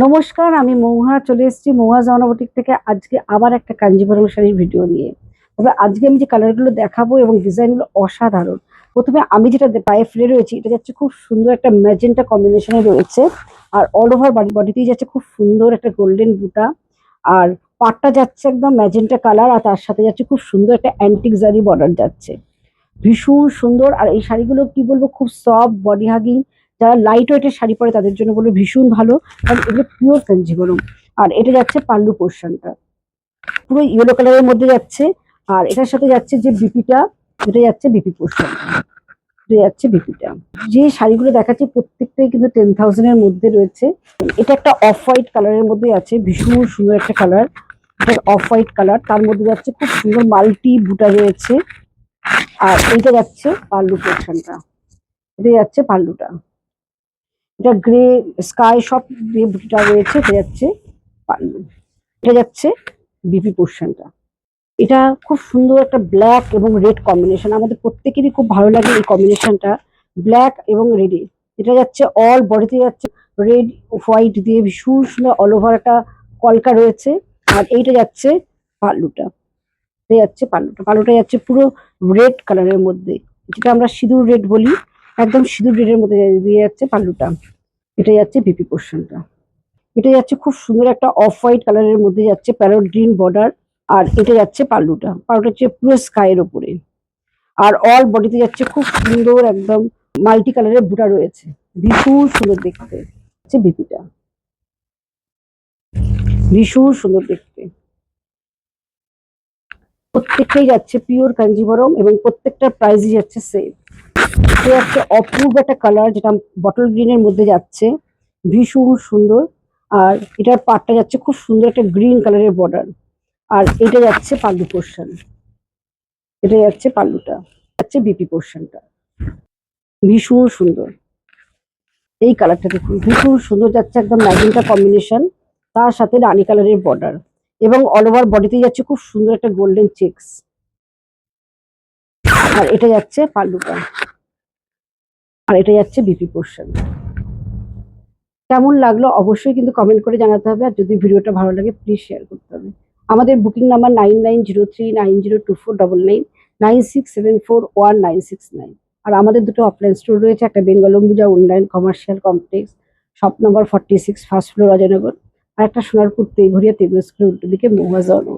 নমস্কার, আমি মৌহা চলে এসেছি মৌহা জামা বুটিক থেকে। আজকে আবার একটা কাঞ্জিভরম শাড়ির ভিডিও নিয়ে। তবে আজকে আমি যে কালারগুলো দেখাবো এবং ডিজাইনগুলো অসাধারণ। প্রথমে আমি যেটা পায়ে ফেলে রয়েছি, এটা যাচ্ছে খুব সুন্দর একটা ম্যাজেন্টা কম্বিনেশনে রয়েছে। আর অল ওভার বডিতেই যাচ্ছে খুব সুন্দর একটা গোল্ডেন বুটা। আর পাটটা যাচ্ছে একদম ম্যাজেন্টা কালার, আর তার সাথে যাচ্ছে খুব সুন্দর একটা অ্যান্টিক জারি বর্ডার যাচ্ছে। ভীষণ সুন্দর। আর এই শাড়িগুলো কি বলবো, খুব সফট, বডি হাগিং। যারা লাইট ওয়েটের শাড়ি পরে তাদের জন্য বলবো ভীষণ ভালো, কারণ এগুলো পিওর কাঞ্জিভরম। আর এটা যাচ্ছে পাল্লু পোর্শনটা, পুরো ইয়েলো কালারের মধ্যে যাচ্ছে। আর এটার সাথে যাচ্ছে যে বিপিটা, এটা যাচ্ছে বিপি পোর্শন, এটা যাচ্ছে বিপিটা। যে শাড়িগুলো দেখাচ্ছি প্রত্যেকটাই কিন্তু 10,000 এর মধ্যে রয়েছে। এটা একটা অফ হোয়াইট কালারের মধ্যে আছে, ভীষণ সুন্দর একটা কালার। এটা অফ হোয়াইট কালার, তার মধ্যে যাচ্ছে খুব সুন্দর মাল্টি বুটা রয়েছে। আর এইটা যাচ্ছে পাল্লু পোর্শনটা, এটা যাচ্ছে পাল্লুটা। এটা গ্রে স্কাই সব গ্রে বুটিটা রয়েছে, এটা যাচ্ছে পাল্লু। এটা যাচ্ছে বিপি পোর্শনটা। এটা খুব সুন্দর একটা ব্ল্যাক এবং রেড কম্বিনেশন, আমাদের প্রত্যেকেরই খুব ভালো লাগে এই কম্বিনেশনটা, ব্ল্যাক এবং রেডে। এটা যাচ্ছে অল বডিতে যাচ্ছে রেড হোয়াইট দিয়ে ভীষণ সুন্দর অল ওভার একটা কলকা রয়েছে। আর এইটা যাচ্ছে পাল্লুটা, এটা যাচ্ছে পাল্লুটা। পাল্লুটা যাচ্ছে পুরো রেড কালারের মধ্যে, যেটা আমরা সিঁদুর রেড বলি, একদম সিঁদুর রেডের মধ্যে দিয়ে যাচ্ছে পাল্লুটা। এটা যাচ্ছে বিপি পোর্শনটা। এটা যাচ্ছে খুব সুন্দর একটা অফ হোয়াইট কালারের মধ্যে যাচ্ছে প্যারট গ্রিন বর্ডার। আর এটা যাচ্ছে পাল্লুটা, পাল্লুটা হচ্ছে পুরো স্কাইয়ের ওপরে। আর অল বডিতে যাচ্ছে খুব সুন্দর একদম মাল্টি কালারের বুটা রয়েছে, ভীষণ সুন্দর দেখতে। হচ্ছে বিপিটা, ভীষণ সুন্দর দেখতে। প্রত্যেকটাই যাচ্ছে পিওর কাঞ্জিভরম এবং প্রত্যেকটার প্রাইসই যাচ্ছে সেম। এটা যাচ্ছে অপূর্ব একটা কালার, যেটা বটল গ্রিনের মধ্যে যাচ্ছে, ভীষণ সুন্দর। আর এটার পাটটা যাচ্ছে খুব সুন্দর একটা গ্রিন কালারের বর্ডার। আর এটা যাচ্ছে পাল্লু পোর্শন, এটা যাচ্ছে পাল্লুটা, যাচ্ছে বিপি পোর্শনটা। ভীষণ সুন্দর এই কালারটা, দেখুন ভীষণ সুন্দর যাচ্ছে, একদম ম্যাজেন্টা কম্বিনেশন, তার সাথে রানী কালারের বর্ডার। এবং অল ওভার বডিতে যাচ্ছে খুব সুন্দর একটা গোল্ডেন চেকস। আর এটা যাচ্ছে পাল্লুটা, আর এটা যাচ্ছে বিপি পোর্শন। কেমন লাগলো অবশ্যই কিন্তু কমেন্ট করে জানাতে হবে। আর যদি ভিডিওটা ভালো লাগে প্লিজ শেয়ার করতে হবে। আমাদের বুকিং নাম্বার 9903902499, 96741969। আর আমাদের দুটো অফলাইন স্টোর রয়েছে, একটা Bengal Ambuja Unnayan commercial complex, shop number 46, first floor, Ajaynagar. আর একটা সোনারপুর তেঘরিয়া তেগুলো স্কুলের উল্টো দিকে মহুয়া জামা।